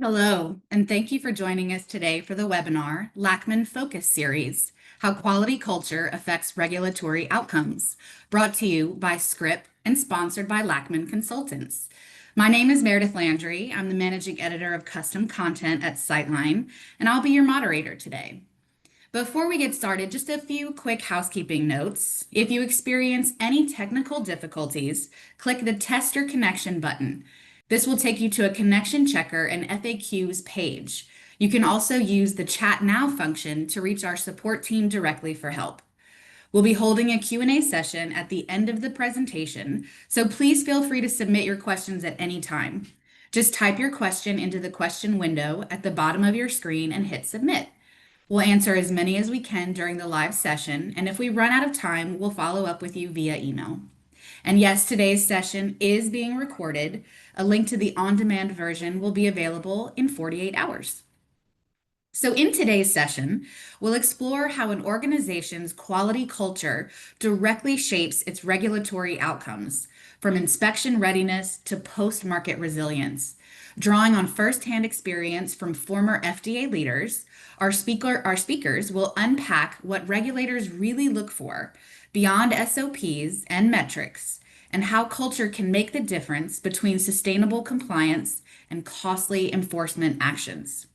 Hello, and thank you for joining us today for the webinar, Lachman Focus Series, How Quality Culture Affects Regulatory Outcomes, brought to you by Scrip and sponsored by Lachman Consultants. My name is Meredith Landry. I'm the Managing Editor of Custom Content at Sightline, and I'll be your moderator today. Before we get started, just a few quick housekeeping notes. If you experience any technical difficulties, click the Test Your Connection button. This will take you to a connection checker and FAQs page. You can also use the Chat Now function to reach our support team directly for help. We'll be holding a Q&A session at the end of the presentation, so please feel free to submit your questions at any time. Just type your question into the question window at the bottom of your screen and hit submit. We'll answer as many as we can during the live session, and if we run out of time, we'll follow up with you via email. And yes, today's session is being recorded. A link to the on-demand version will be available in 48 hours. So in today's session, we'll explore how an organization's quality culture directly shapes its regulatory outcomes, from inspection readiness to post-market resilience. Drawing on firsthand experience from former FDA leaders, our speakers will unpack what regulators really look for beyond SOPs and metrics, and how culture can make the difference between sustainable compliance and costly enforcement actions.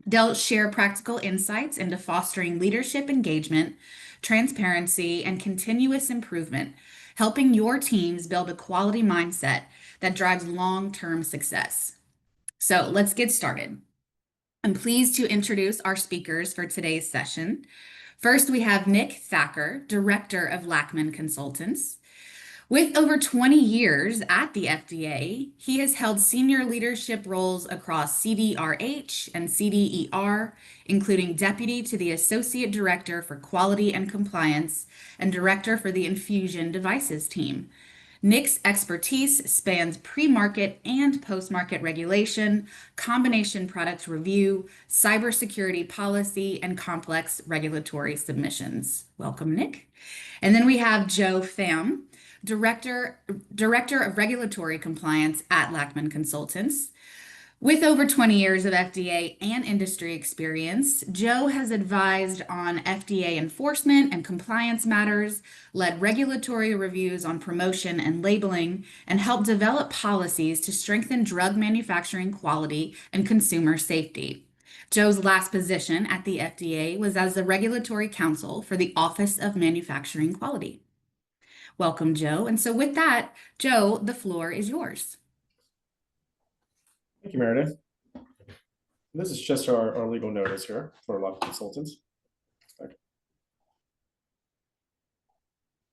They'll share practical insights into fostering leadership engagement, transparency, and continuous improvement, helping your teams build a quality mindset that drives long-term success. So let's get started. I'm pleased to introduce our speakers for today's session. First, we have Nick Thacker, Director of Lachman Consultants. With over 20 years at the FDA, he has held senior leadership roles across CDRH and CDER, including Deputy to the Associate Director for Quality and Compliance and Director for the Infusion Devices team. Nick's expertise spans pre-market and post-market regulation, combination product review, cybersecurity policy, and complex regulatory submissions. Welcome, Nick. And then we have Joe Pham, Director of Regulatory Compliance at Lachman Consultants. With over 20 years of FDA and industry experience, Joe has advised on FDA enforcement and compliance matters, led regulatory reviews on promotion and labeling, and helped develop policies to strengthen drug manufacturing quality and consumer safety. Joe's last position at the FDA was as the Regulatory Counsel for the Office of Manufacturing Quality. Welcome, Joe. And so with that, Joe, the floor is yours. Thank you, Meredith. This is just our legal notice here for Lachman Consultants.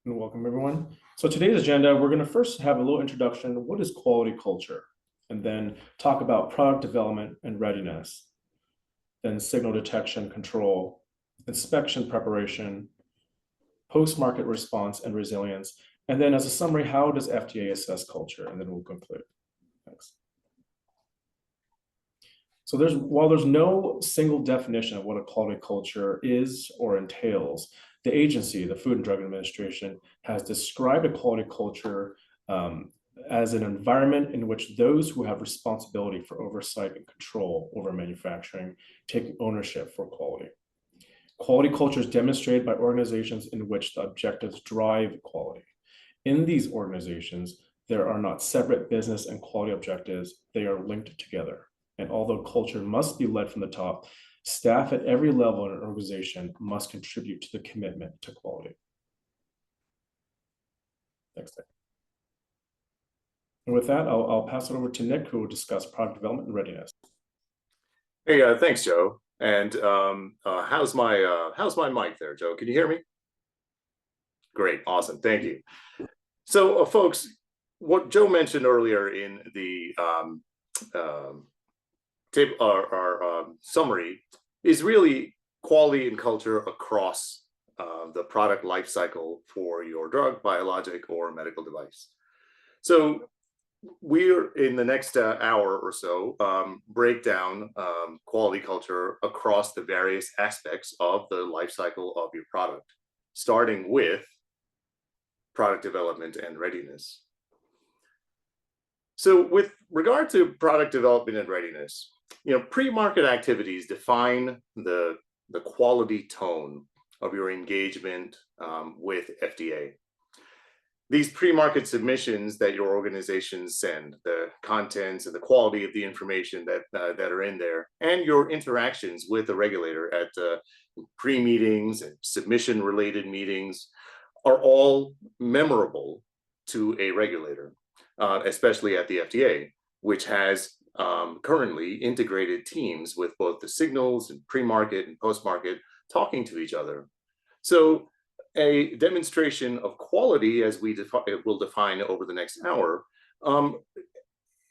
And welcome, everyone. So today's agenda, we're going to first have a little introduction. What is quality culture? And then talk about product development and readiness. Then signal detection control, inspection preparation, post-market response and resilience. And then as a summary, how does FDA assess culture? And then we'll conclude. Thanks. So while there's no single definition of what a quality culture is or entails, the agency, the Food and Drug Administration, has described a quality culture as an environment in which those who have responsibility for oversight and control over manufacturing take ownership for quality. Quality culture is demonstrated by organizations in which the objectives drive quality. In these organizations, there are not separate business and quality objectives, they are linked together. And although culture must be led from the top, staff at every level in an organization must contribute to the commitment to quality. Next slide. And with that, I'll pass it over to Nick, who will discuss product development and readiness. Hey, thanks, Joe. And how's my mic there, Joe? Can you hear me? Great, awesome, thank you. So, folks, what Joe mentioned earlier in the summary is really quality and culture across the product life cycle for your drug, biologic, or medical device. So we're in the next hour or so break down quality culture across the various aspects of the life cycle of your product, starting with product development and readiness. So with regard to product development and readiness, pre-market activities define the quality tone of your engagement with FDA. These pre-market submissions that your organizations send, the contents and the quality of the information that are in there, and your interactions with the regulator at pre-meetings and submission-related meetings are all memorable to a regulator, especially at the FDA, which has currently integrated teams with both the signals and pre-market and post-market talking to each other. So a demonstration of quality, as we will define over the next hour,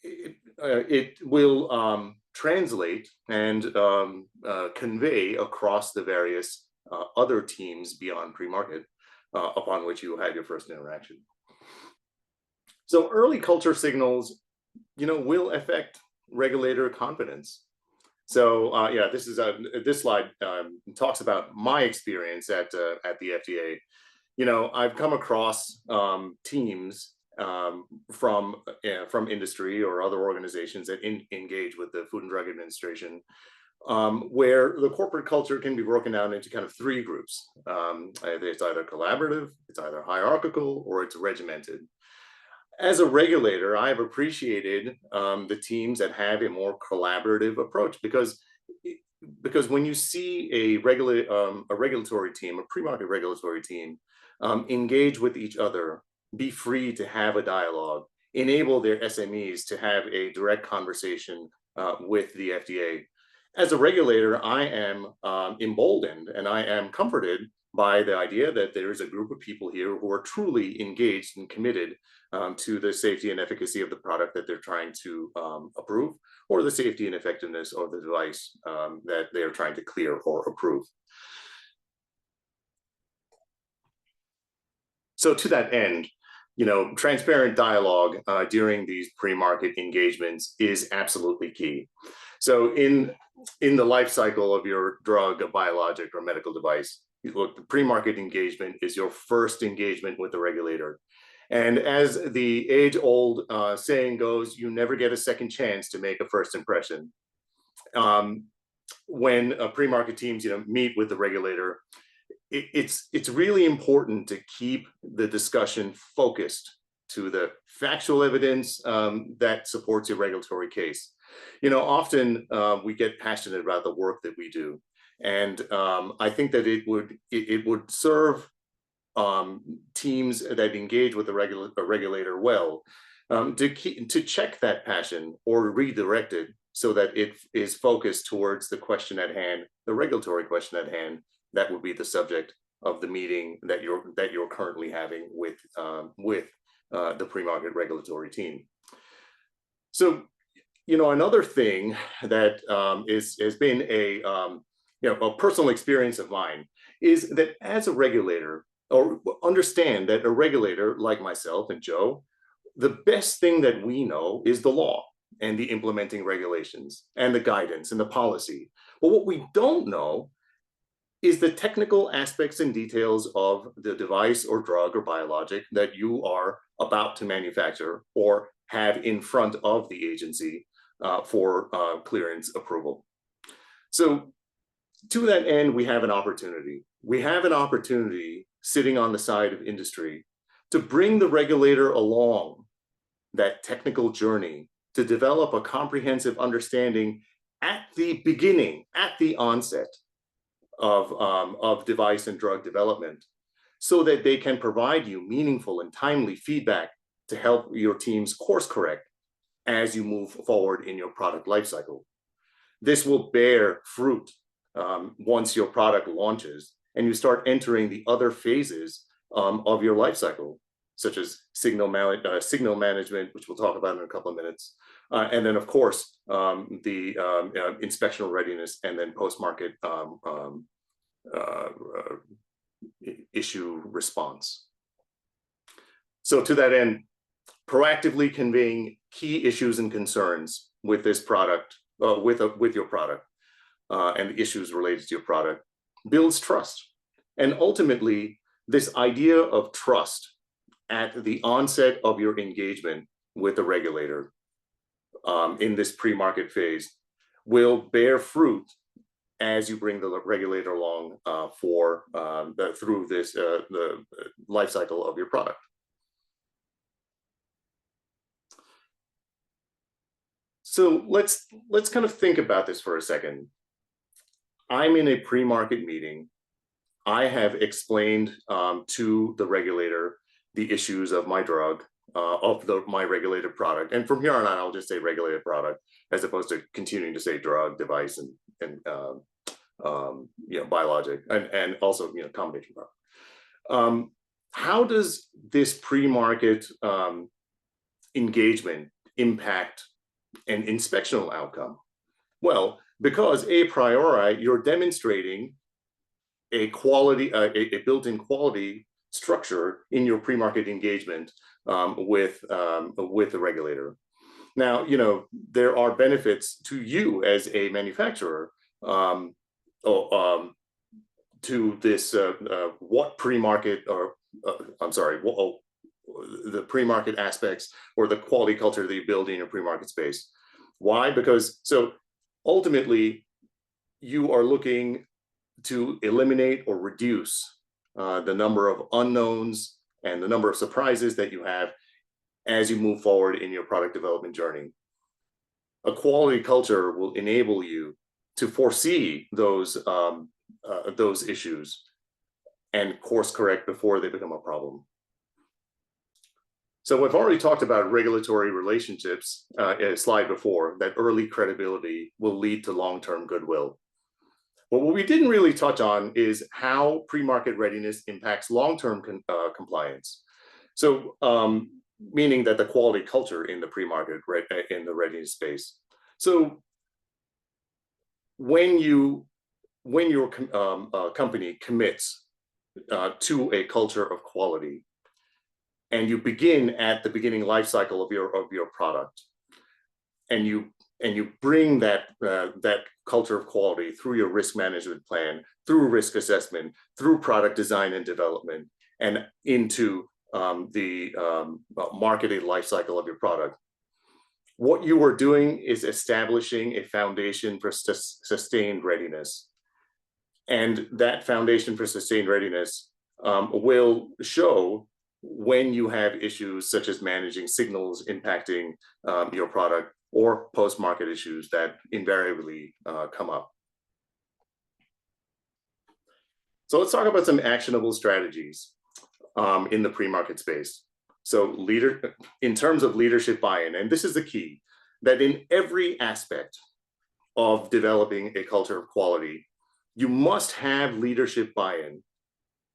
it will translate and convey across the various other teams beyond pre-market upon which you had your first interaction. So early culture signals, will affect regulator confidence. So yeah, this slide talks about my experience at the FDA. I've come across teams from industry or other organizations that engage with the Food and Drug Administration, where the corporate culture can be broken down into kind of three groups. It's either collaborative, it's either hierarchical, or it's regimented. As a regulator, I have appreciated the teams that have a more collaborative approach, because when you see a regulatory team, a pre-market regulatory team, engage with each other, be free to have a dialogue, enable their SMEs to have a direct conversation with the FDA. As a regulator, I am emboldened and I am comforted by the idea that there is a group of people here who are truly engaged and committed to the safety and efficacy of the product that they're trying to approve, or the safety and effectiveness of the device that they are trying to clear or approve. So to that end, transparent dialogue during these pre-market engagements is absolutely key. So in the life cycle of your drug, a biologic, or medical device, look, the pre-market engagement is your first engagement with the regulator. And as the age-old saying goes, you never get a second chance to make a first impression. When pre-market teams meet with the regulator, it's really important to keep the discussion focused to the factual evidence that supports your regulatory case. Often we get passionate about the work that we do, and I think that it would serve teams that engage with a regulator well to check that passion or redirect it so that it is focused towards the question at hand, the regulatory question at hand. That would be the subject of the meeting that you're currently having with the pre-market regulatory team. So, another thing that has been a personal experience of mine is that as a regulator, or understand that a regulator like myself and Joe, the best thing that we know is the law and the implementing regulations and the guidance and the policy. But what we don't know is the technical aspects and details of the device or drug or biologic that you are about to manufacture or have in front of the agency for clearance approval. So to that end, we have an opportunity. We have an opportunity sitting on the side of industry to bring the regulator along that technical journey to develop a comprehensive understanding at the beginning, at the onset of device and drug development, so that they can provide you meaningful and timely feedback to help your teams course correct as you move forward in your product lifecycle. This will bear fruit once your product launches and you start entering the other phases of your lifecycle, such as signal management, which we'll talk about in a couple of minutes. And then, of course, the inspection readiness, and then post-market issue response. So to that end, proactively conveying key issues and concerns with this product, with your product, and the issues related to your product, builds trust. And ultimately, this idea of trust at the onset of your engagement with the regulator in this pre-market phase will bear fruit as you bring the regulator along through the life cycle of your product. So let's kind of think about this for a second. I'm in a pre-market meeting. I have explained to the regulator the issues of my drug, my regulated product. And from here on out, I'll just say regulated product, as opposed to continuing to say drug, device, and biologic, and also combination product. How does this pre-market engagement impact an inspectional outcome? Well, because a priori, you're demonstrating a quality, a built-in quality structure in your pre-market engagement with the regulator. Now, there are benefits to you as a manufacturer to this what pre-market the pre-market aspects or the quality culture that you build in your pre-market space. Why? Because ultimately you are looking to eliminate or reduce the number of unknowns and the number of surprises that you have as you move forward in your product development journey. A quality culture will enable you to foresee those issues and course correct before they become a problem. So I've already talked about regulatory relationships in a slide before, that early credibility will lead to long-term goodwill. But what we didn't really touch on is how pre-market readiness impacts long-term compliance. So meaning that the quality culture in the pre-market, in the readiness space. So when your company commits to a culture of quality, and you begin at the beginning life cycle of your product, and you bring that culture of quality through your risk management plan, through risk assessment, through product design and development, and into the marketing life cycle of your product. What you are doing is establishing a foundation for sustained readiness. And that foundation for sustained readiness will show when you have issues such as managing signals impacting your product, or post-market issues that invariably come up. So let's talk about some actionable strategies in the pre-market space. So in terms of leadership buy-in, and this is the key, that in every aspect of developing a culture of quality, you must have leadership buy-in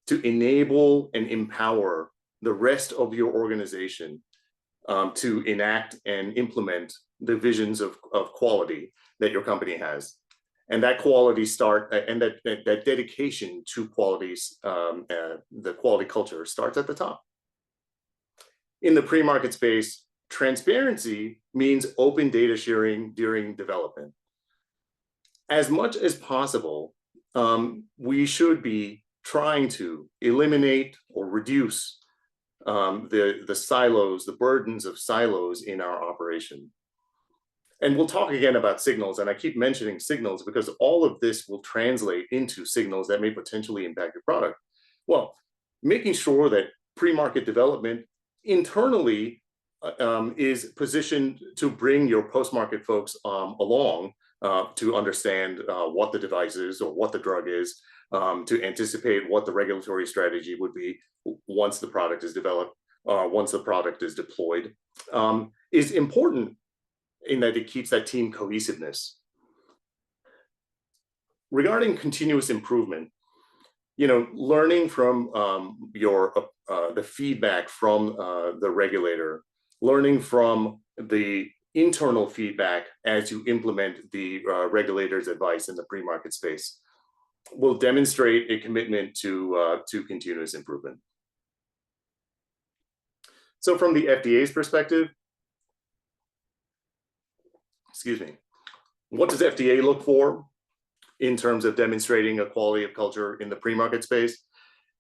to enable and empower the rest of your organization to enact and implement the visions of quality that your company has. And that quality and that dedication to qualities, the quality culture starts at the top. In the pre-market space, transparency means open data sharing during development. As much as possible, we should be trying to eliminate or reduce the silos, the burdens of silos in our operation. And we'll talk again about signals, and I keep mentioning signals because all of this will translate into signals that may potentially impact your product. Well, making sure that pre-market development internally is positioned to bring your post-market folks along to understand what the device is or what the drug is, to anticipate what the regulatory strategy would be once the product is developed, once the product is deployed, is important in that it keeps that team cohesiveness. Regarding continuous improvement, learning from the feedback from the regulator, learning from the internal feedback as you implement the regulator's advice in the pre-market space will demonstrate a commitment to continuous improvement. So from the FDA's perspective, what does FDA look for in terms of demonstrating a quality of culture in the pre-market space?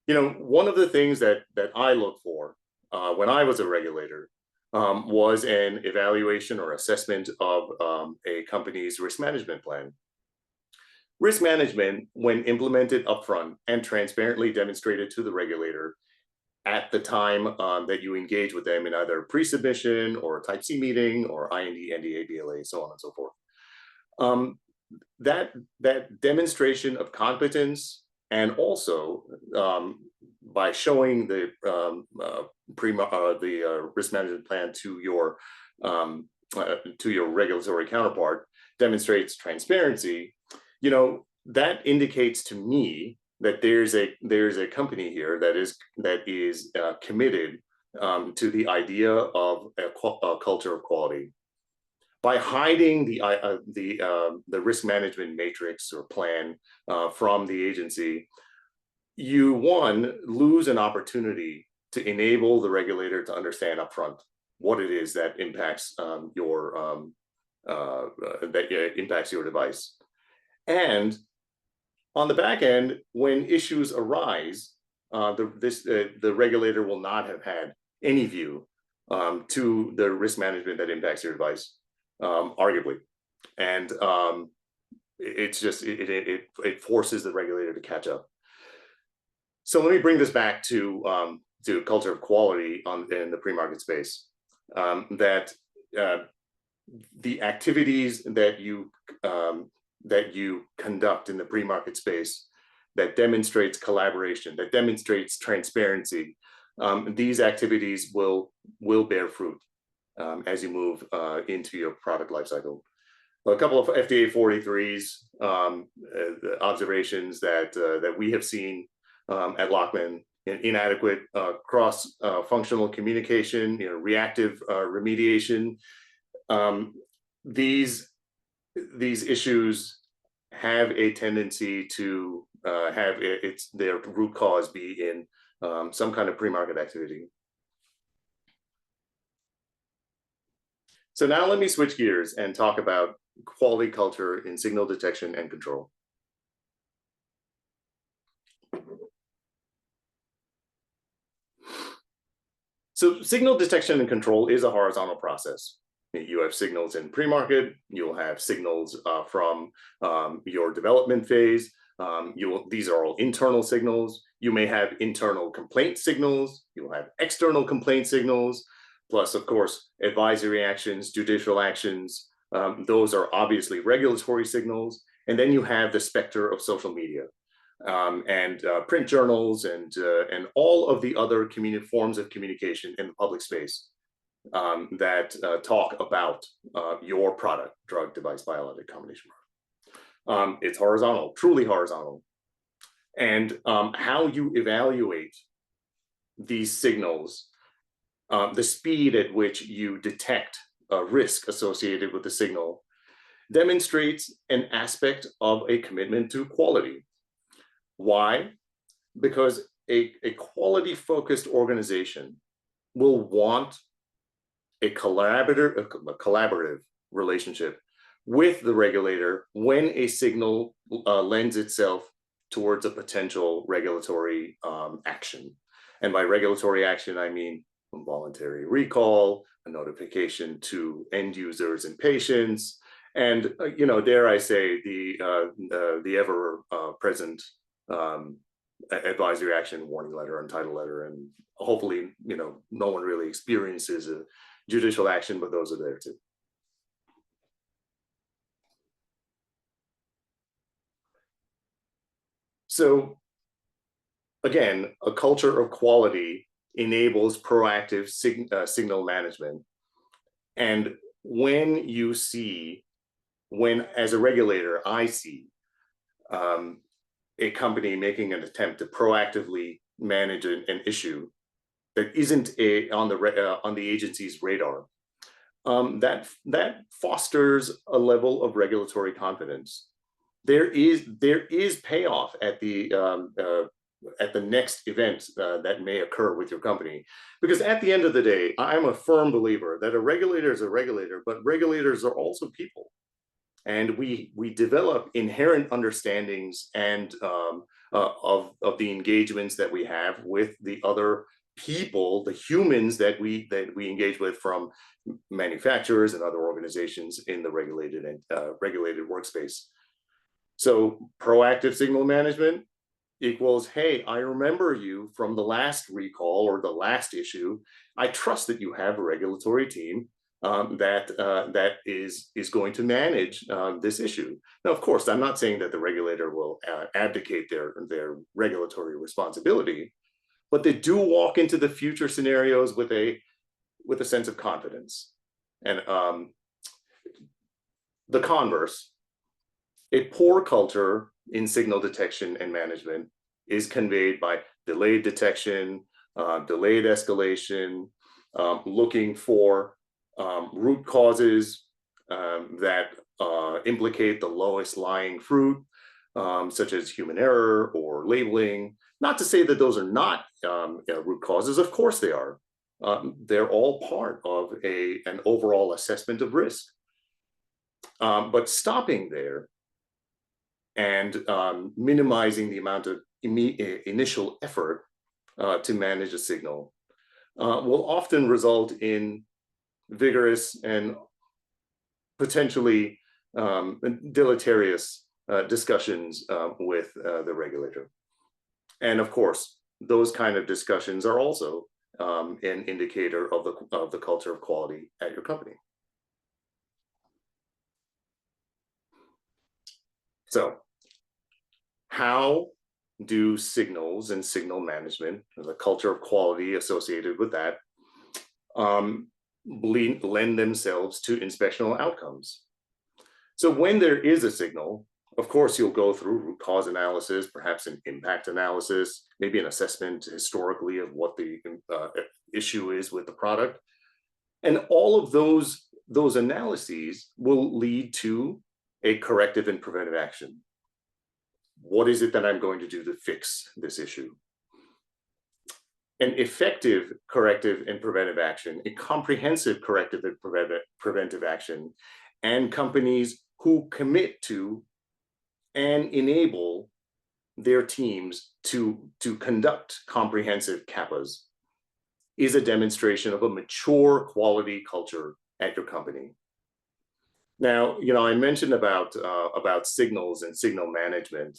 One of the things that I look for when I was a regulator was an evaluation or assessment of a company's risk management plan. Risk management, when implemented upfront and transparently demonstrated to the regulator at the time that you engage with them in either pre-submission or a Type C meeting or IND, NDA, BLA, so on and so forth. That demonstration of competence, and also by showing the risk management plan to your regulatory counterpart, demonstrates transparency. You know, that indicates to me that there's a company here that is committed to the idea of a culture of quality. By hiding the risk management matrix or plan from the agency, you lose an opportunity to enable the regulator to understand upfront what it is that impacts impacts your device. And on the back end, when issues arise, the regulator will not have had any view to the risk management that impacts your device, arguably. And it's just, it forces the regulator to catch up. So let me bring this back to culture of quality in the pre-market space. That the activities that you conduct in the pre-market space that demonstrates collaboration, that demonstrates transparency, these activities will bear fruit as you move into your product lifecycle. A couple of FDA 43s, observations that we have seen at Lachman: inadequate cross-functional communication, reactive remediation. These issues have a tendency to have their root cause be in some kind of pre-market activity. So now let me switch gears and talk about quality culture in signal detection and control. So signal detection and control is a horizontal process. You have signals in pre-market, you'll have signals from your development phase. These are all internal signals. You may have internal complaint signals, you'll have external complaint signals, plus of course, advisory actions, judicial actions. Those are obviously regulatory signals. And then you have the specter of social media. And print journals and all of the other forms of communication in the public space that talk about your product, drug, device, biologic, combination product. It's horizontal, truly horizontal. And how you evaluate these signals, the speed at which you detect a risk associated with the signal, demonstrates an aspect of a commitment to quality. Why? Because a quality-focused organization will want a collaborative relationship with the regulator when a signal lends itself towards a potential regulatory action. And by regulatory action, I mean voluntary recall, a notification to end users and patients, and dare I say, the ever present advisory action, warning letter, and title letter, and hopefully, no one really experiences a judicial action, but those are there too. So again, a culture of quality enables proactive signal management. And when as a regulator, I see a company making an attempt to proactively manage an issue that isn't on the agency's radar, that fosters a level of regulatory confidence. There is payoff at the next event that may occur with your company, because at the end of the day, I'm a firm believer that a regulator is a regulator, but regulators are also people. And we develop inherent understandings and of the engagements that we have with the other people, the humans that we engage with, from manufacturers and other organizations in the regulated workspace. So proactive signal management equals, hey, I remember you from the last recall or the last issue. I trust that you have a regulatory team that is going to manage this issue. Now, of course, I'm not saying that the regulator will abdicate their regulatory responsibility, but they do walk into the future scenarios with a sense of confidence. And the converse, a poor culture in signal detection and management is conveyed by delayed detection, delayed escalation, looking for root causes that implicate the lowest lying fruit, such as human error or labeling. Not to say that those are not root causes, of course they are. They're all part of an overall assessment of risk. But stopping there and minimizing the amount of initial effort to manage a signal will often result in vigorous and potentially deleterious discussions with the regulator. And of course, those kind of discussions are also an indicator of the culture of quality at your company. So how do signals and signal management, the culture of quality associated with that, lend themselves to inspectional outcomes? So when there is a signal, of course, you'll go through root cause analysis, perhaps an impact analysis, maybe an assessment historically of what the issue is with the product. And all of those analyses will lead to a corrective and preventive action. What is it that I'm going to do to fix this issue? An effective corrective and preventive action, a comprehensive corrective and preventive action, and companies who commit to and enable their teams to conduct comprehensive CAPAs is a demonstration of a mature quality culture at your company. Now, I mentioned about signals and signal management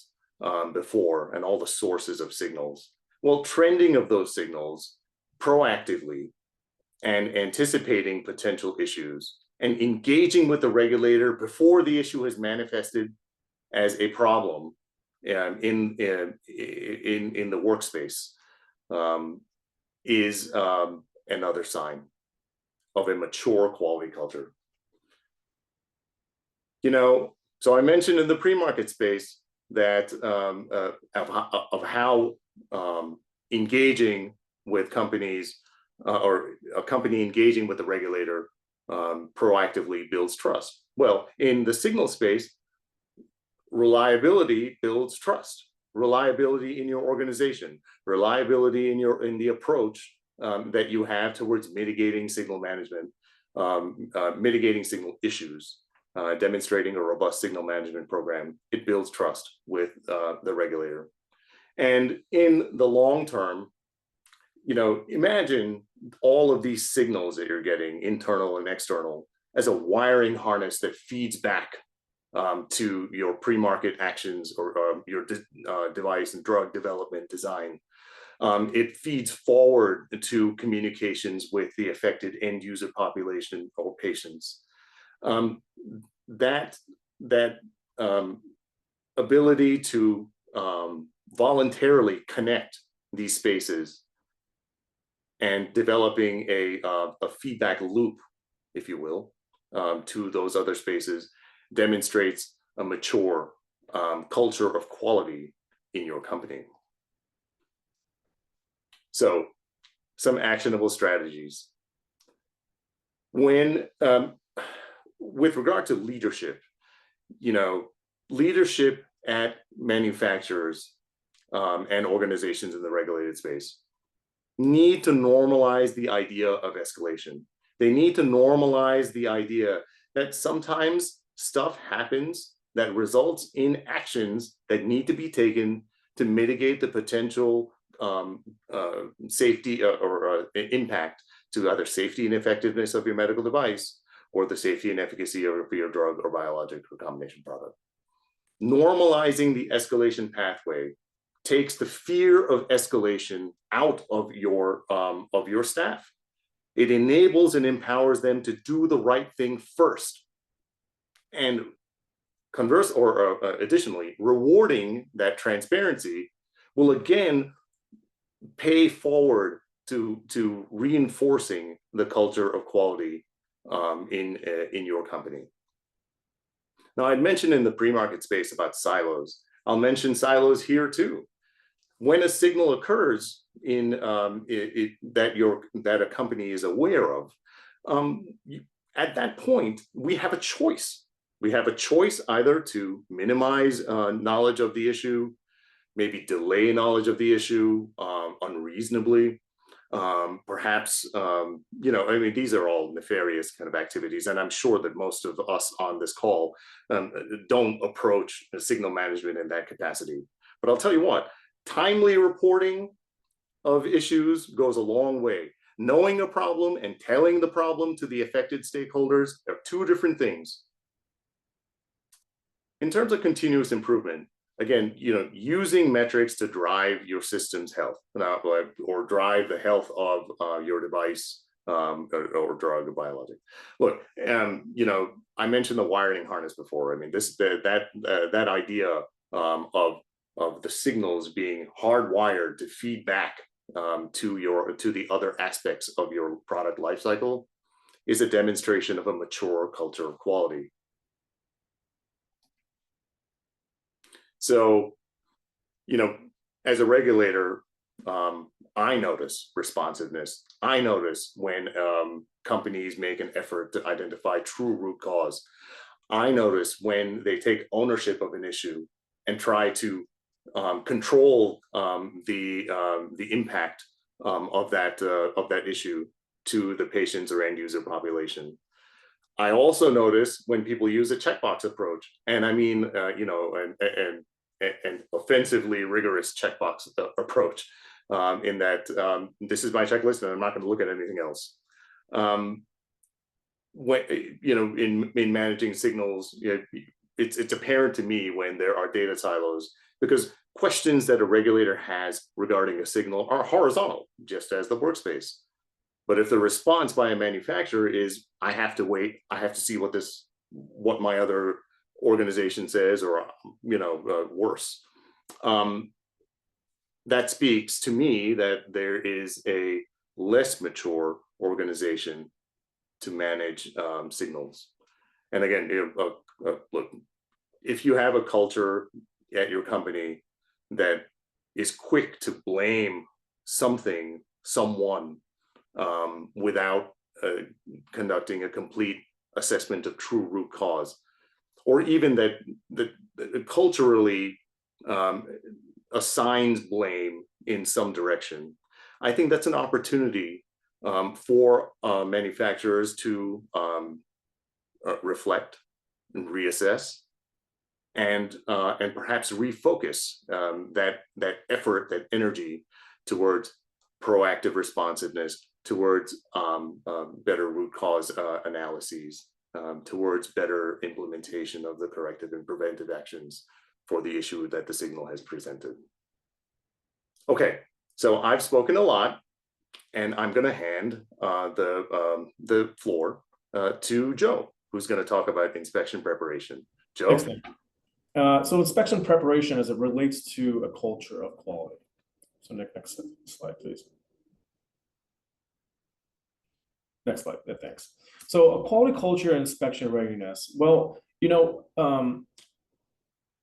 before, and all the sources of signals. Well, trending of those signals proactively and anticipating potential issues and engaging with the regulator before the issue has manifested as a problem in the workspace is another sign of a mature quality culture. So I mentioned in the pre-market space that of how engaging with companies or a company engaging with the regulator proactively builds trust. Well, in the signal space, reliability builds trust. Reliability in your organization, reliability in the approach that you have towards mitigating signal management, mitigating signal issues, demonstrating a robust signal management program. It builds trust with the regulator. And in the long term, imagine all of these signals that you're getting, internal and external, as a wiring harness that feeds back to your pre-market actions or your device and drug development design. It feeds forward to communications with the affected end user population or patients. That ability to voluntarily connect these spaces and developing a feedback loop, if you will, to those other spaces demonstrates a mature culture of quality in your company. So, some actionable strategies. When, with regard to leadership, leadership at manufacturers and organizations in the regulated space need to normalize the idea of escalation. They need to normalize the idea that sometimes stuff happens that results in actions that need to be taken to mitigate the potential safety or impact to either safety and effectiveness of your medical device or the safety and efficacy of your drug or biologic or combination product. Normalizing the escalation pathway takes the fear of escalation out of your staff. It enables and empowers them to do the right thing first. And additionally, rewarding that transparency will again pay forward to reinforcing the culture of quality in your company. Now, I'd mentioned in the pre-market space about silos. I'll mention silos here too. When a signal occurs in that a company is aware of, at that point we have a choice. We have a choice either to minimize knowledge of the issue, maybe delay knowledge of the issue unreasonably. Perhaps, these are all nefarious kind of activities, and I'm sure that most of us on this call don't approach signal management in that capacity. But I'll tell you what, timely reporting of issues goes a long way. Knowing a problem and telling the problem to the affected stakeholders are two different things. In terms of continuous improvement, again, using metrics to drive your system's health or drive the health of your device or drug or biologic. Look, I mentioned the wiring harness before. I mean, that idea of the signals being hardwired to feed back to the other aspects of your product lifecycle is a demonstration of a mature culture of quality. So, as a regulator, I notice responsiveness. I notice when companies make an effort to identify true root cause. I notice when they take ownership of an issue and try to control the impact of that issue to the patients or end user population. I also notice when people use a checkbox approach, and I mean, an offensively rigorous checkbox approach, in that this is my checklist and I'm not going to look at anything else. When in managing signals, it's apparent to me when there are data silos, because questions that a regulator has regarding a signal are horizontal, just as the workspace. But if the response by a manufacturer is, I have to wait, I have to see what my other organization says, or worse, that speaks to me that there is a less mature organization to manage signals. And again, look, if you have a culture at your company that is quick to blame someone without conducting a complete assessment of true root cause, or even that culturally assigns blame in some direction, I think that's an opportunity for manufacturers to reflect and reassess, and perhaps refocus that effort, that energy towards proactive responsiveness, towards better root cause analyses, towards better implementation of the corrective and preventive actions for the issue that the signal has presented. Okay, so I've spoken a lot, and I'm going to hand the floor to Joe, who's going to talk about inspection preparation. Joe? Excellent. So inspection preparation as it relates to a culture of quality. So next slide, please. Next slide, thanks. So a quality culture and inspection readiness. Well,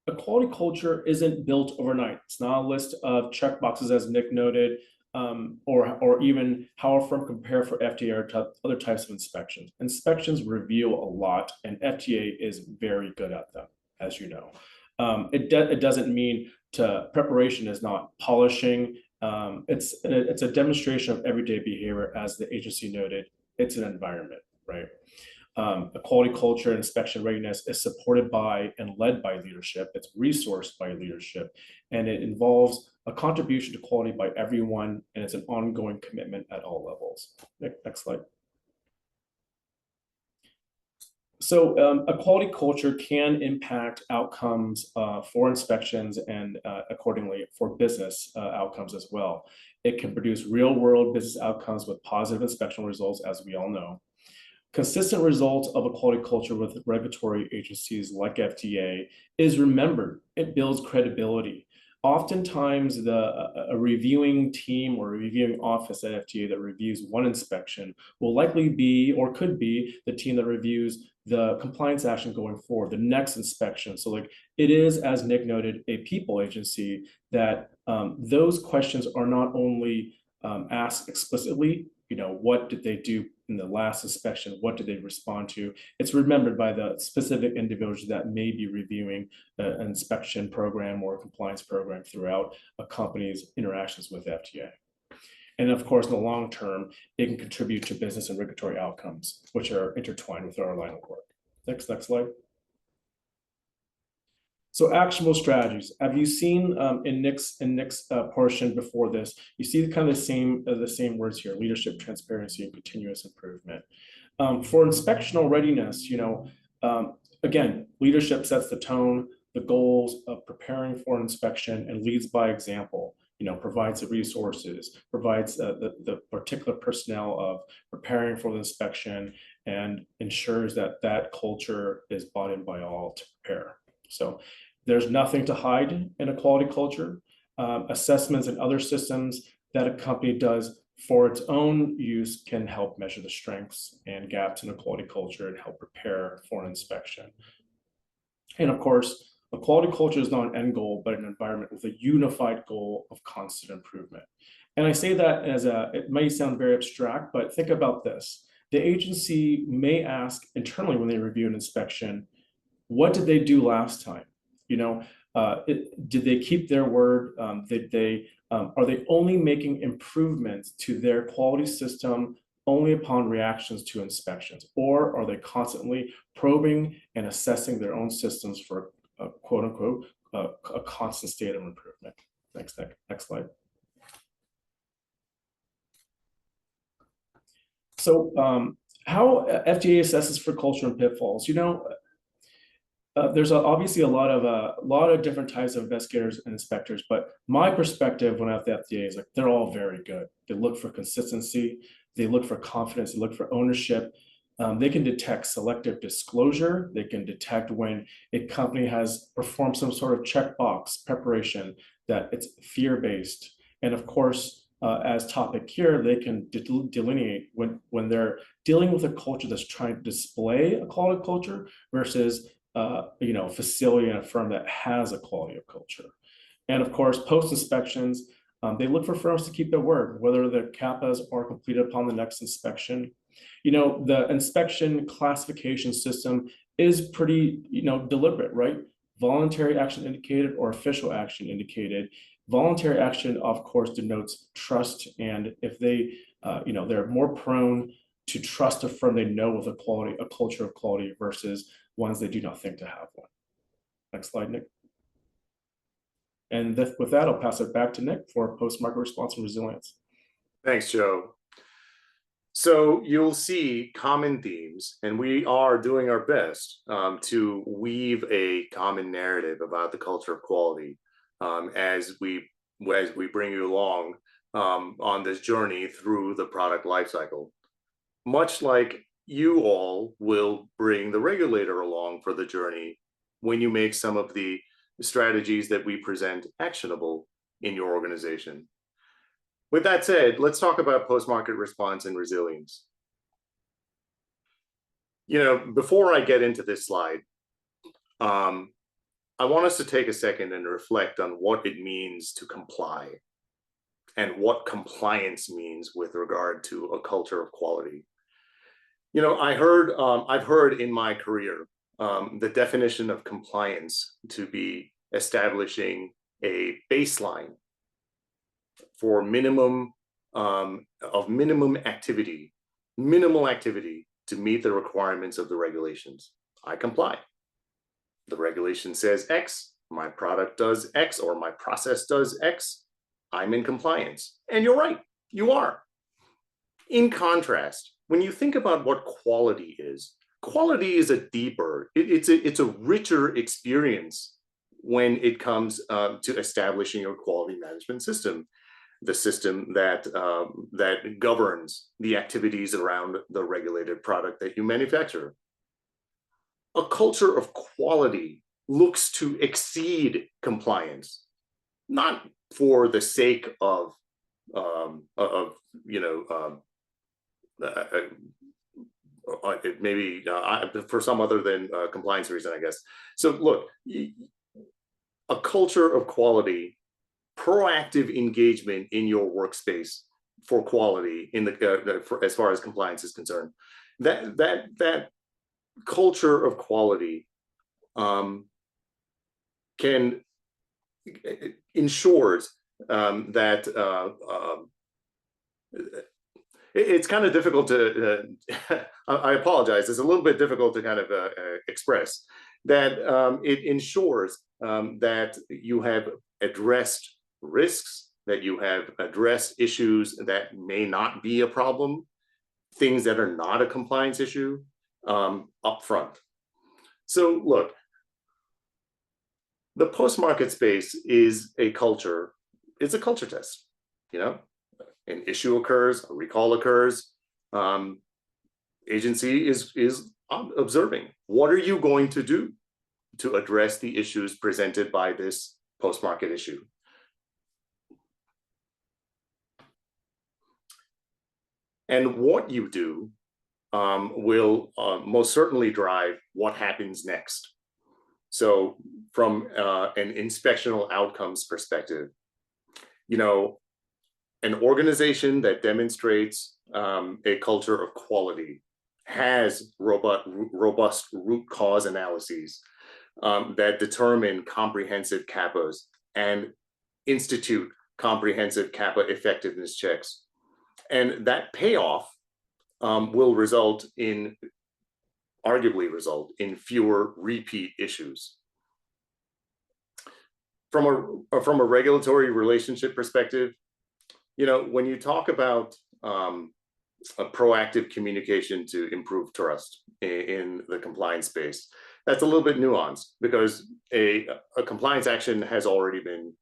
a quality culture isn't built overnight. It's not a list of checkboxes, as Nick noted, or even how a firm compare for FDA or other types of inspections. Inspections reveal a lot, and FDA is very good at them, as you know. It doesn't mean preparation is not polishing. It's a demonstration of everyday behavior, as the agency noted. It's an environment, right? A quality culture and inspection readiness is supported by and led by leadership. It's resourced by leadership, and it involves a contribution to quality by everyone, and it's an ongoing commitment at all levels. Next slide. So a quality culture can impact outcomes for inspections and accordingly for business outcomes as well. It can produce real world business outcomes with positive inspection results, as we all know. Consistent results of a quality culture with regulatory agencies like FDA is remembered. It builds credibility. Oftentimes, a reviewing team or a reviewing office at FDA that reviews one inspection will likely be or could be the team that reviews the compliance action going forward, the next inspection. So like it is, as Nick noted, a people agency that those questions are not only asked explicitly, what did they do in the last inspection? What did they respond to? It's remembered by the specific individuals that may be reviewing an inspection program or a compliance program throughout a company's interactions with FDA. And of course, in the long term, it can contribute to business and regulatory outcomes, which are intertwined with our line of work. Next slide. So actionable strategies. Have you seen in Nick's portion before this? You see kind of the same words here: leadership, transparency, and continuous improvement. For inspectional readiness, again, leadership sets the tone, the goals of preparing for an inspection, and leads by example. Provides the resources, provides the particular personnel of preparing for the inspection, and ensures that that culture is bought in by all to prepare. So there's nothing to hide in a quality culture. Assessments and other systems that a company does for its own use can help measure the strengths and gaps in a quality culture and help prepare for an inspection. And of course, a quality culture is not an end goal, but an environment with a unified goal of constant improvement. And I say that it may sound very abstract, but think about this. The agency may ask internally when they review an inspection, what did they do last time? Did they keep their word? Are they only making improvements to their quality system only upon reactions to inspections? Or are they constantly probing and assessing their own systems for quote unquote, a constant state of improvement? Next slide. So how FDA assesses for culture and pitfalls? There's obviously a lot of different types of investigators and inspectors, but my perspective when I'm at the FDA is like they're all very good. They look for consistency, they look for confidence, they look for ownership. They can detect selective disclosure. They can detect when a company has performed some sort of checkbox preparation that it's fear-based. And of course, as topic here, they can delineate when they're dealing with a culture that's trying to display a quality culture versus facility and a firm that has a quality of culture. And of course, post-inspections, they look for firms to keep their word, whether the CAPAs are completed upon the next inspection. The inspection classification system is pretty, deliberate, right? Voluntary action indicated or official action indicated. Voluntary action, of course, denotes trust. And if they're more prone to trust a firm they know with a culture of quality versus ones they do not think to have one. Next slide, Nick. And with that, I'll pass it back to Nick for post-market response and resilience. Thanks, Joe. So you'll see common themes, and we are doing our best to weave a common narrative about the culture of quality as we bring you along on this journey through the product lifecycle. Much like you all will bring the regulator along for the journey when you make some of the strategies that we present actionable in your organization. With that said, let's talk about post-market response and resilience. Before I get into this slide, I want us to take a second and reflect on what it means to comply and what compliance means with regard to a culture of quality. I've heard in my career the definition of compliance to be establishing a baseline for minimal activity to meet the requirements of the regulations. I comply. The regulation says X, my product does X, or my process does X. I'm in compliance. And you're right, you are. In contrast, when you think about what quality is a deeper, it's a richer experience when it comes to establishing your quality management system, the system that that governs the activities around the regulated product that you manufacture. A culture of quality looks to exceed compliance, not for the sake of maybe for some other than compliance reason, I guess. So look, a culture of quality, proactive engagement in your workspace for quality in the as far as compliance is concerned, that culture of quality can ensures that it's kind of difficult to, I apologize, it's a little bit difficult to kind of express that it ensures that you have addressed risks, that you have addressed issues that may not be a problem, things that are not a compliance issue upfront. So look, the post-market space is a culture, it's a culture test, you know? An issue occurs, a recall occurs, agency is observing. What are you going to do to address the issues presented by this post-market issue? And what you do will most certainly drive what happens next. So from an inspectional outcomes perspective, you know, an organization that demonstrates a culture of quality has robust root cause analyses that determine comprehensive CAPAs and institute comprehensive CAPA effectiveness checks. And that payoff will arguably result in fewer repeat issues. From a regulatory relationship perspective, you know, when you talk about a proactive communication to improve trust in the compliance space, that's a little bit nuanced because a compliance action has already been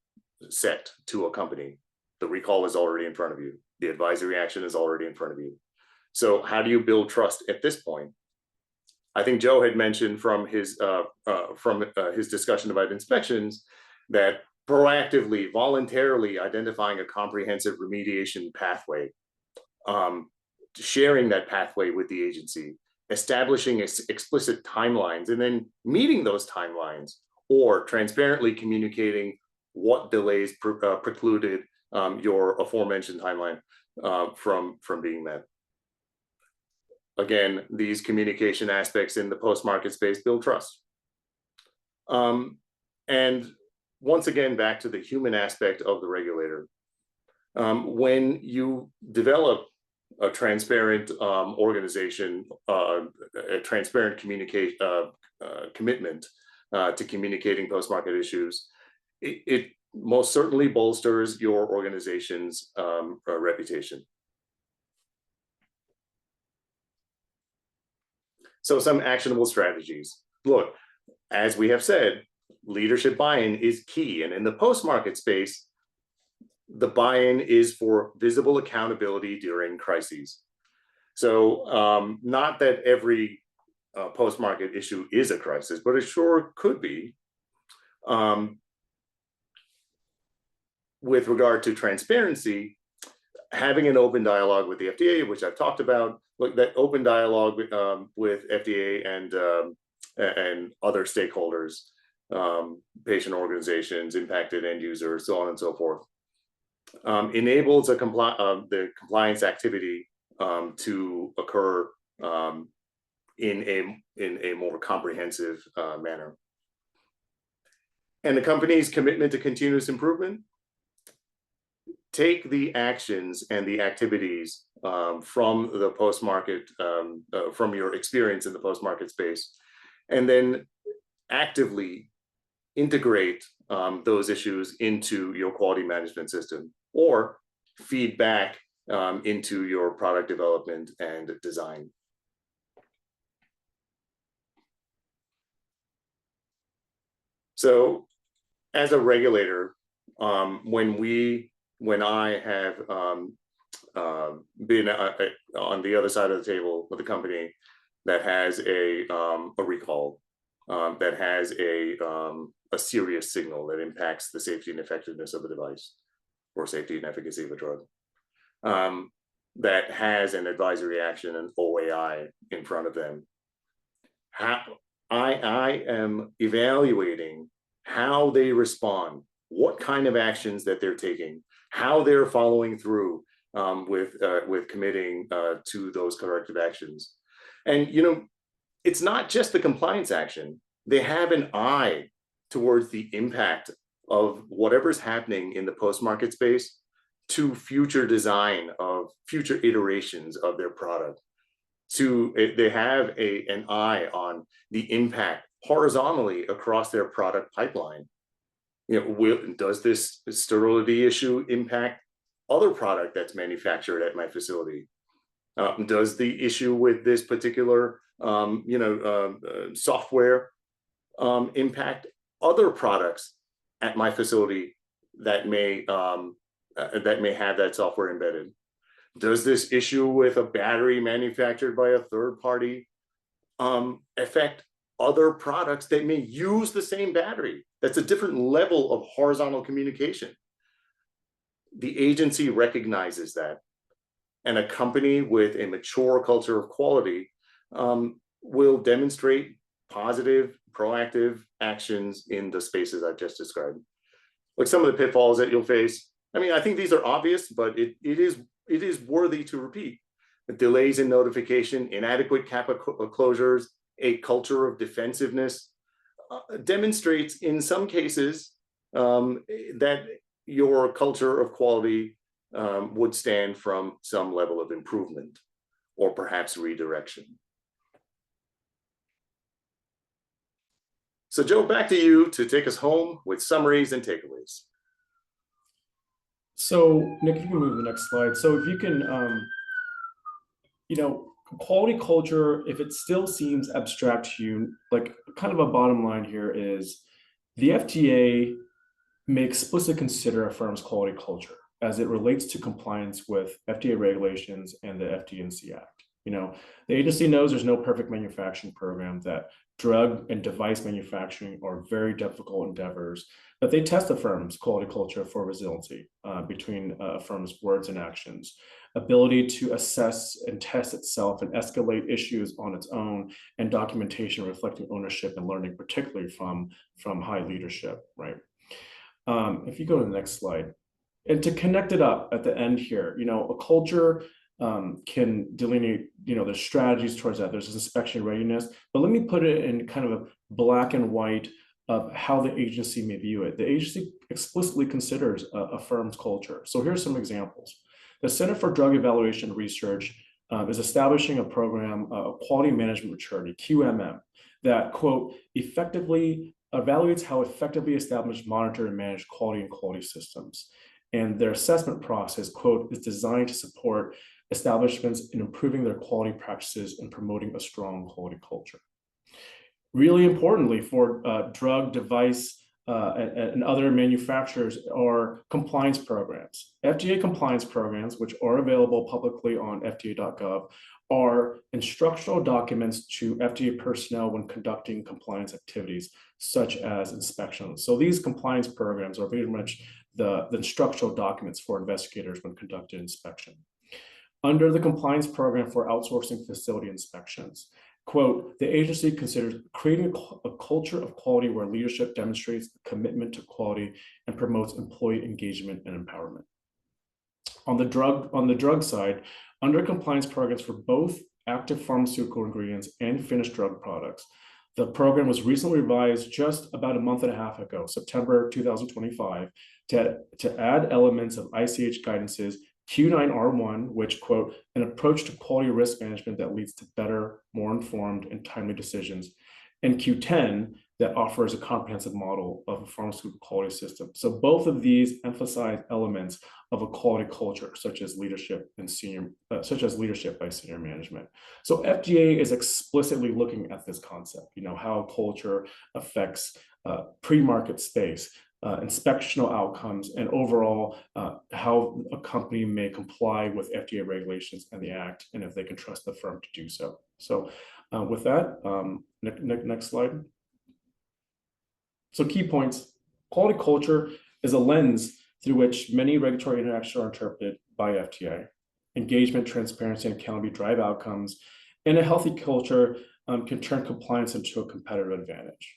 set to a company. The recall is already in front of you. The advisory action is already in front of you. So how do you build trust at this point? I think Joe had mentioned from his discussion about inspections that proactively, voluntarily identifying a comprehensive remediation pathway, sharing that pathway with the agency, establishing explicit timelines, and then meeting those timelines, or transparently communicating what delays precluded your aforementioned timeline from being met. Again, these communication aspects in the post-market space build trust. And once again, back to the human aspect of the regulator. When you develop a transparent organization, a transparent commitment to communicating post-market issues, it most certainly bolsters your organization's reputation. So some actionable strategies. Look, as we have said, leadership buy-in is key. And in the post-market space, the buy-in is for visible accountability during crises. So not that every post-market issue is a crisis, but it sure could be. With regard to transparency, having an open dialogue with the FDA, which I've talked about, look, that open dialogue with FDA and other stakeholders, patient organizations, impacted end users, so on and so forth, enables the compliance activity to occur in a more comprehensive manner. And the company's commitment to continuous improvement, take the actions and the activities from the post-market, from your experience in the post-market space, and then actively integrate those issues into your quality management system or feed back into your product development and design. So as a regulator, when I have been on the other side of the table with a company that has a recall, that has a serious signal that impacts the safety and effectiveness of the device or safety and efficacy of a drug, that has an advisory action, an OAI in front of them. I am evaluating how they respond, what kind of actions that they're taking, how they're following through with committing to those corrective actions. And it's not just the compliance action. They have an eye towards the impact of whatever's happening in the post-market space to future design of future iterations of their product. They have an eye on the impact horizontally across their product pipeline. Does this sterility issue impact other product that's manufactured at my facility? Does the issue with this particular software impact other products at my facility that may have that software embedded? Does this issue with a battery manufactured by a third party affect other products that may use the same battery? That's a different level of horizontal communication. The agency recognizes that, and a company with a mature culture of quality will demonstrate positive, proactive actions in the spaces I've just described. Like some of the pitfalls that you'll face, I mean, I think these are obvious, but it is worthy to repeat. The delays in notification, inadequate CAPA closures, a culture of defensiveness demonstrates in some cases that your culture of quality would stand from some level of improvement or perhaps redirection. So Joe, back to you to take us home with summaries and takeaways. So Nick, if you can move to the next slide. So if you can, quality culture, if it still seems abstract to you, like kind of a bottom line here is the FDA may explicitly consider a firm's quality culture as it relates to compliance with FDA regulations and the FD&C Act. The agency knows there's no perfect manufacturing program, that drug and device manufacturing are very difficult endeavors, but they test a firm's quality culture for resiliency between a firm's words and actions, ability to assess and test itself and escalate issues on its own, and documentation reflecting ownership and learning, particularly from high leadership, right? If you go to the next slide, and to connect it up at the end here, a culture can delineate, the strategies towards that. There's this inspection readiness, but let me put it in kind of a black and white of how the agency may view it. The agency explicitly considers a firm's culture. So here's some examples. The Center for Drug Evaluation Research is establishing a program, Quality Management Maturity, QMM, that, quote, effectively evaluates how effectively established, monitor, and manage quality and quality systems. And their assessment process, quote, is designed to support establishments in improving their quality practices and promoting a strong quality culture. Really importantly for drug, device, and other manufacturers are compliance programs. FDA compliance programs, which are available publicly on fda.gov, are instructional documents to FDA personnel when conducting compliance activities, such as inspections. So these compliance programs are very much the instructional documents for investigators when conducting inspection. Under the compliance program for outsourcing facility inspections, quote, the agency considers creating a culture of quality where leadership demonstrates a commitment to quality and promotes employee engagement and empowerment. On the drug side, under compliance programs for both active pharmaceutical ingredients and finished drug products, the program was recently revised just about a month and a half ago, September 2025, to add elements of ICH guidances Q9R1, which, quote, an approach to quality risk management that leads to better, more informed, and timely decisions, and Q10 that offers a comprehensive model of a pharmaceutical quality system. So both of these emphasize elements of a quality culture, such as leadership by senior management. So FDA is explicitly looking at this concept, how culture affects pre-market space, inspectional outcomes, and overall how a company may comply with FDA regulations and the Act, and if they can trust the firm to do so. So with that, next slide. So key points: quality culture is a lens through which many regulatory interactions are interpreted by FDA. Engagement, transparency, and accountability drive outcomes, and a healthy culture can turn compliance into a competitive advantage.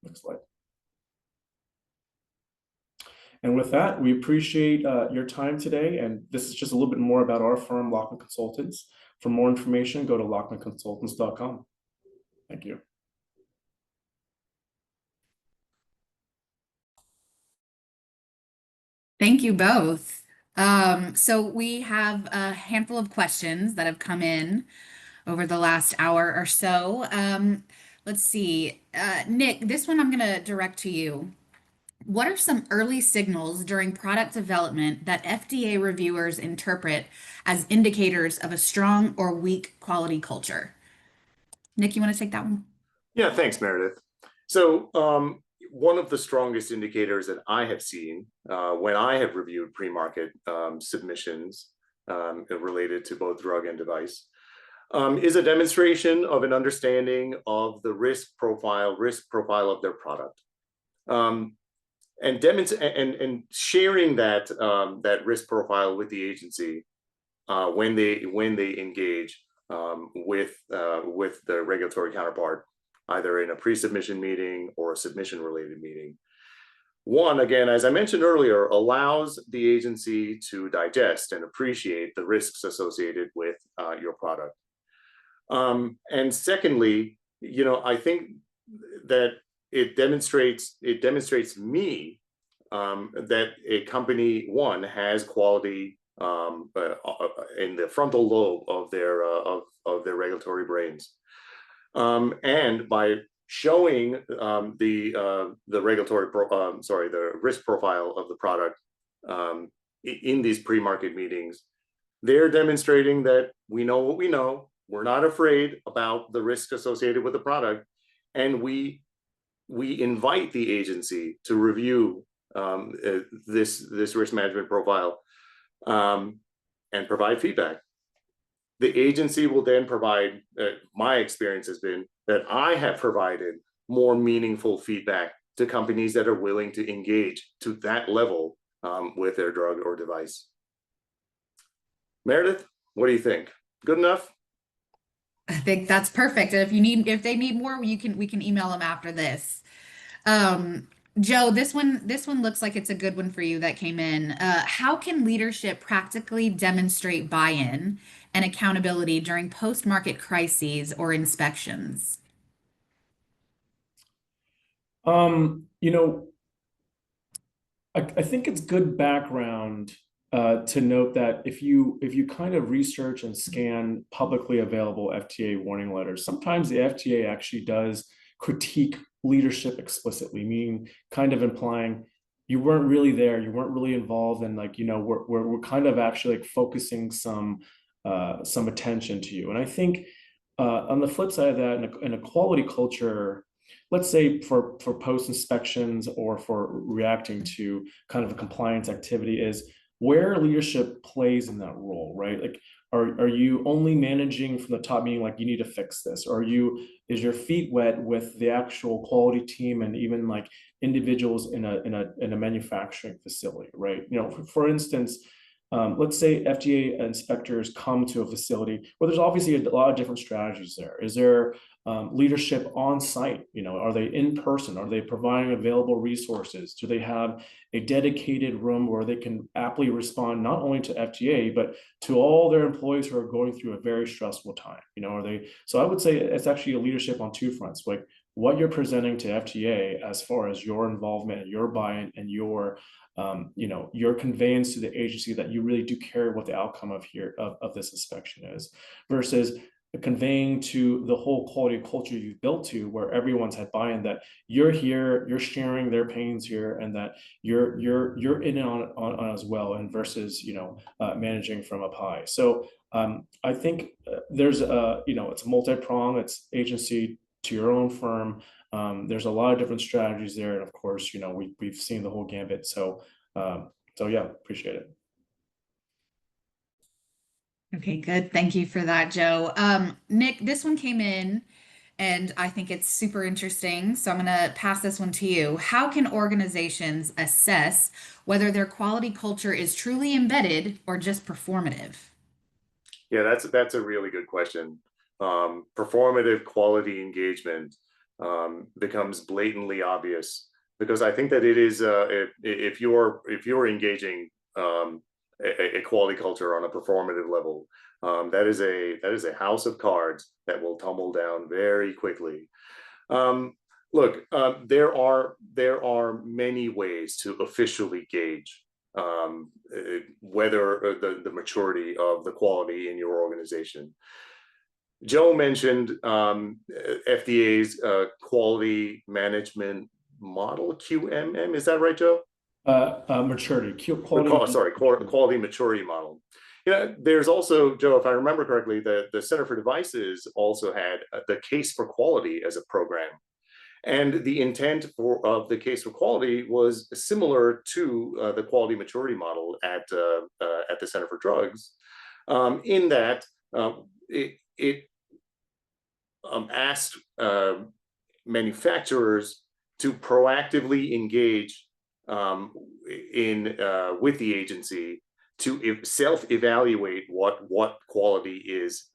Next slide. And with that, we appreciate your time today. And this is just a little bit more about our firm, Lachman Consultants. For more information, go to lachmanconsultants.com. Thank you. Thank you both. So we have a handful of questions that have come in over the last hour or so. Let's see. Nick, this one I'm going to direct to you. What are some early signals during product development that FDA reviewers interpret as indicators of a strong or weak quality culture? Nick, you want to take that one? Yeah, thanks, Meredith. So one of the strongest indicators that I have seen when I have reviewed pre-market submissions related to both drug and device is a demonstration of an understanding of the risk profile of their product. And sharing that that risk profile with the agency when they engage with the regulatory counterpart, either in a pre-submission meeting or a submission-related meeting. One, again, as I mentioned earlier, allows the agency to digest and appreciate the risks associated with your product. And secondly, I think that it demonstrates me that a company, one, has quality in the frontal lobe of their regulatory brains, and by showing the risk profile of the product in these pre-market meetings, they're demonstrating that we know what we know. We're not afraid about the risk associated with the product, and we invite the agency to review this risk management profile and provide feedback. The agency will then provide, my experience has been that I have provided more meaningful feedback to companies that are willing to engage to that level with their drug or device. Meredith, what do you think? Good enough? I think that's perfect. And if they need more, we can email them after this. Joe, this one looks like it's a good one for you that came in. How can leadership practically demonstrate buy-in and accountability during post-market crises or inspections? I think it's good background to note that if you kind of research and scan publicly available FDA warning letters, sometimes the FDA actually does critique leadership explicitly, meaning kind of implying you weren't really there, you weren't really involved, and we're kind of actually focusing some attention to you. And I think on the flip side of that, in a quality culture, let's say for post inspections or for reacting to kind of a compliance activity, is where leadership plays in that role, right? Like, are you only managing from the top, meaning like you need to fix this, or is your feet wet with the actual quality team and even like individuals in a manufacturing facility, right? For instance, let's say FDA inspectors come to a facility where there's obviously a lot of different strategies there. Is there leadership on site? Are they in person? Are they providing available resources? Do they have a dedicated room where they can aptly respond not only to FDA, but to all their employees who are going through a very stressful time? So I would say it's actually a leadership on two fronts, like what you're presenting to FDA as far as your involvement and your buy-in and your conveyance to the agency that you really do care what the outcome of this inspection is, versus conveying to the whole quality culture you've built to, where everyone's had buy-in that you're here, you're sharing their pains here, and that you're in on as well, and versus managing from up high. So I think there's it's multi-pronged. It's agency to your own firm. There's a lot of different strategies there, and of course, we've seen the whole gambit. So yeah, appreciate it. Okay, good. Thank you for that, Joe. Nick, this one came in and I think it's super interesting. So I'm going to pass this one to you. How can organizations assess whether their quality culture is truly embedded or just performative? Yeah, that's a really good question. Performative quality engagement becomes blatantly obvious, because I think that it is if you're engaging a quality culture on a performative level, that is a house of cards that will tumble down very quickly. Look, there are many ways to officially gauge whether the maturity of the quality in your organization. Joe mentioned FDA's quality management model, QMM. Is that right, Joe? Maturity, quality maturity model. There's also, Joe, if I remember correctly, the Center for Devices also had the Case for Quality as a program. And the intent of the Case for Quality was similar to the quality maturity model at the Center for Drugs, in that it asked manufacturers to proactively engage with the agency to self-evaluate what quality is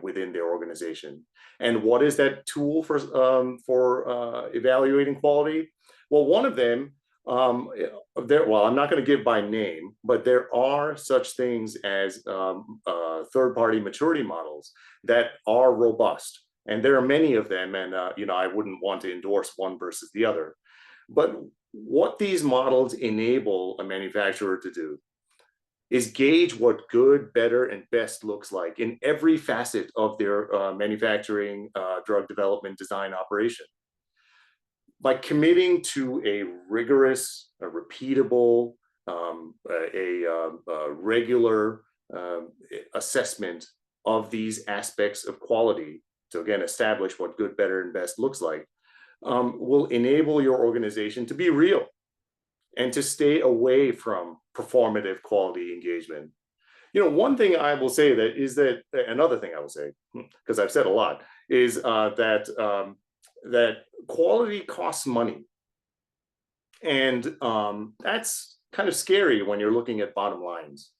within their organization. And what is that tool for evaluating quality? Well, one of them, well, I'm not going to give by name, but there are such things as third-party maturity models that are robust, and there are many of them. And I wouldn't want to endorse one versus the other, but what these models enable a manufacturer to do is gauge what good, better, and best looks like in every facet of their manufacturing, drug development, design, operation. By committing to a rigorous, a repeatable, regular assessment of these aspects of quality to, again, establish what good, better, and best looks like, will enable your organization to be real and to stay away from performative quality engagement. One thing I will say another thing I will say, because I've said a lot, is that quality costs money. And that's kind of scary when you're looking at bottom lines.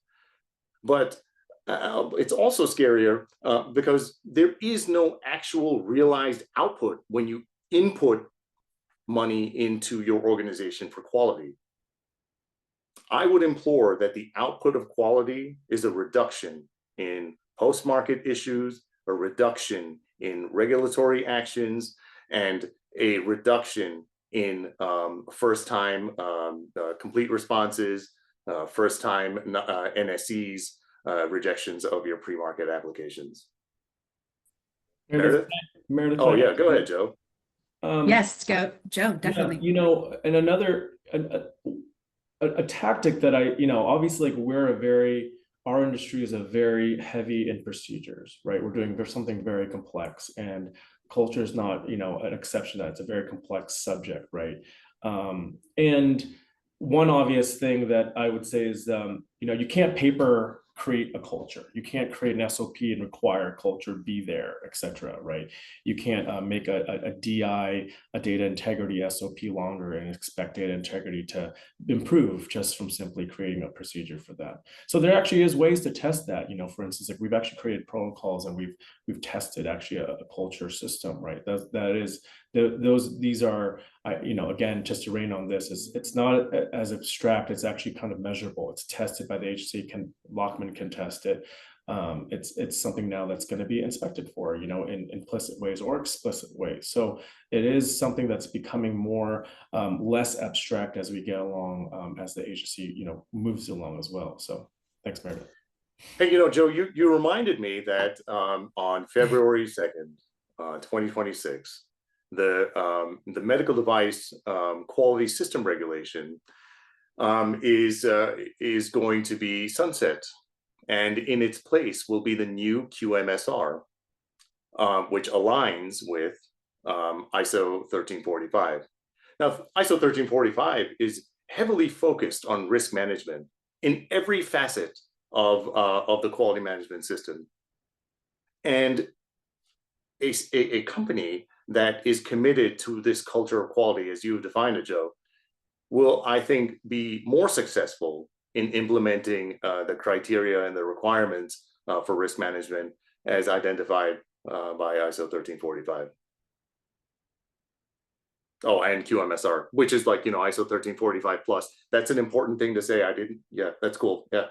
But it's also scarier because there is no actual realized output when you input money into your organization for quality. I would implore that the output of quality is a reduction in post-market issues, a reduction in regulatory actions, and a reduction in first-time complete responses, first-time NSEs, rejections of your pre-market applications. Meredith? Oh, yeah, go ahead, Joe. Yes, Joe, definitely. Yeah, and another a tactic that obviously, like our industry is a very heavy in procedures, right? There's something very complex, and culture is not, an exception to that. It's a very complex subject, right? And one obvious thing that I would say is, you can't paper create a culture. You can't create an SOP and require culture be there, etc. Right? You can't make a DI, a data integrity SOP longer and expect data integrity to improve just from simply creating a procedure for that. So there actually is ways to test that. For instance, like we've actually created protocols and we've tested actually a culture system, right? These are, again, just to rain on this, it's not as abstract. It's actually kind of measurable. It's tested by the agency. Lachman can test it. It's something now that's going to be inspected for, in implicit ways or explicit ways. So it is something that's becoming more less abstract as we get along, as the agency moves along as well. So thanks, Meredith. Hey, Joe, you reminded me that on February 2nd, 2026, the medical device quality system regulation is going to be sunset, and in its place will be the new QMSR, which aligns with ISO 1345. Now, ISO 1345 is heavily focused on risk management in every facet of the quality management system. And a company that is committed to this culture of quality, as you defined it, Joe, will, I think, be more successful in implementing the criteria and the requirements for risk management as identified by ISO 1345. Oh, and QMSR, which is like, ISO 1345 plus. That's an important thing to say. I didn't. Yeah, that's cool. Yeah.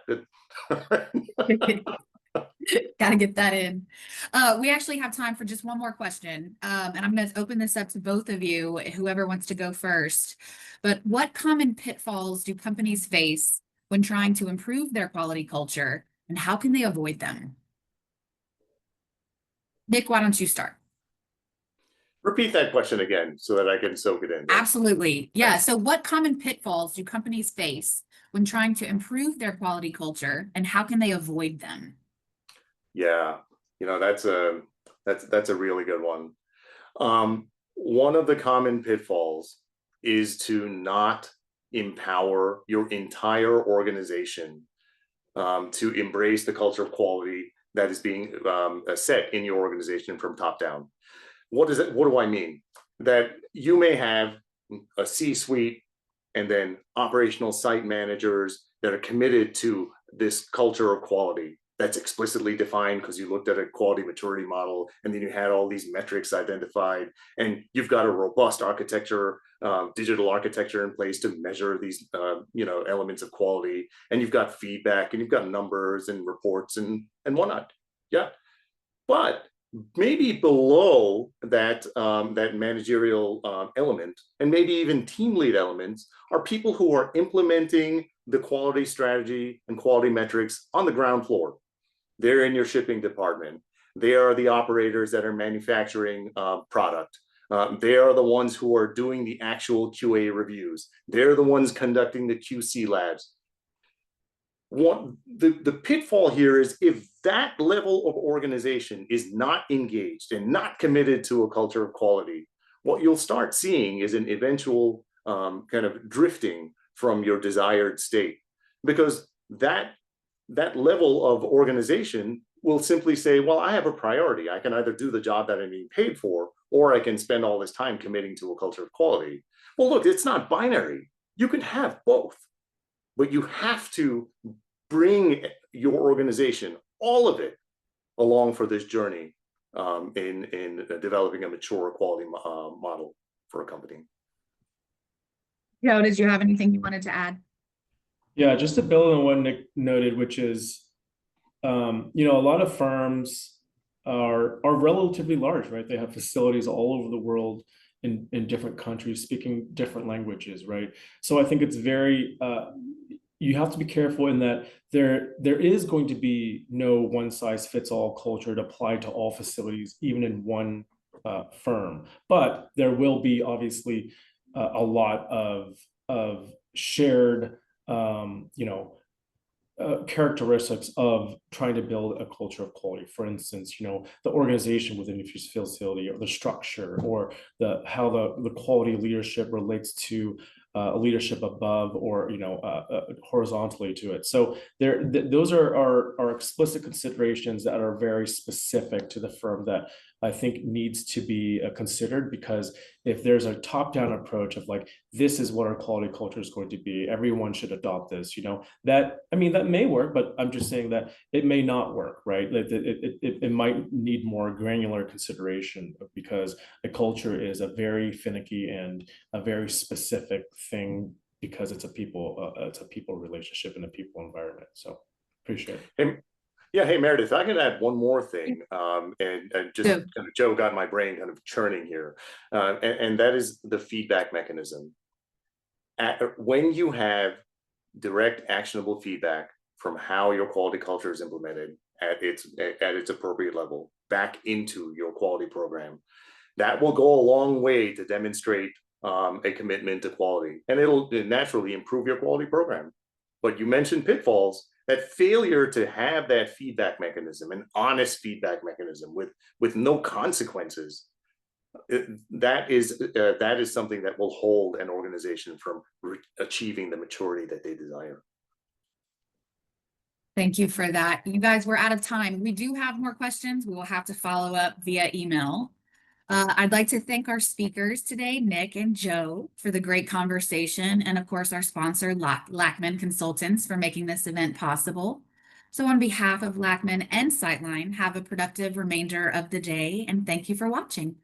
Got to get that in. We actually have time for just one more question. And I'm going to open this up to both of you, whoever wants to go first. But what common pitfalls do companies face when trying to improve their quality culture, and how can they avoid them? Nick, why don't you start? Repeat that question again so that I can soak it in. Absolutely. Yeah. So what common pitfalls do companies face when trying to improve their quality culture, and how can they avoid them? Yeah, that's a really good one. One of the common pitfalls is to not empower your entire organization to embrace the culture of quality that is being set in your organization from top down. What do I mean? That you may have a C-suite and then operational site managers that are committed to this culture of quality that's explicitly defined because you looked at a quality maturity model, and then you had all these metrics identified, and you've got a robust architecture, digital architecture in place to measure these elements of quality, and you've got feedback, and you've got numbers and reports and whatnot. Yeah, but maybe below that that managerial element, and maybe even team lead elements, are people who are implementing the quality strategy and quality metrics on the ground floor. They're in your shipping department. They are the operators that are manufacturing product. They are the ones who are doing the actual QA reviews. They're the ones conducting the QC labs. The pitfall here is, if that level of organization is not engaged and not committed to a culture of quality, what you'll start seeing is an eventual kind of drifting from your desired state, because that level of organization will simply say, well, I have a priority. I can either do the job that I'm being paid for, or I can spend all this time committing to a culture of quality. Well, look, it's not binary. You can have both, but you have to bring your organization, all of it, along for this journey in developing a mature quality model for a company. Joe, did you have anything you wanted to add? Yeah, just to build on what Nick noted, which is, a lot of firms are relatively large, right? They have facilities all over the world in different countries, speaking different languages, right? So I think it's very, you have to be careful in that there is going to be no one size fits all culture to apply to all facilities, even in one firm. But there will be obviously a lot of shared characteristics of trying to build a culture of quality. For instance, the organization within each facility, or the structure, or how the quality leadership relates to leadership above, or horizontally to it. So those are explicit considerations that are very specific to the firm that I think needs to be considered, because if there's a top-down approach of like, this is what our quality culture is going to be, everyone should adopt this, that may work, but I'm just saying that it may not work, right? It might need more granular consideration, because a culture is a very finicky and a very specific thing, because it's a people relationship and a people environment. So appreciate it. Yeah, hey Meredith, I can add one more thing, and just kind of Joe got my brain kind of churning here, and that is the feedback mechanism. When you have direct actionable feedback from how your quality culture is implemented at its appropriate level back into your quality program. That will go a long way to demonstrate a commitment to quality, and it'll naturally improve your quality program. But you mentioned pitfalls. That failure to have that feedback mechanism, an honest feedback mechanism with no consequences, that is something that will hold an organization from achieving the maturity that they desire. Thank you for that. You guys, we're out of time. We do have more questions. We will have to follow up via email. I'd like to thank our speakers today, Nick and Joe, for the great conversation, and of course, our sponsor, Lachman Consultants, for making this event possible. So on behalf of Lachman and Sightline, have a productive remainder of the day, and thank you for watching.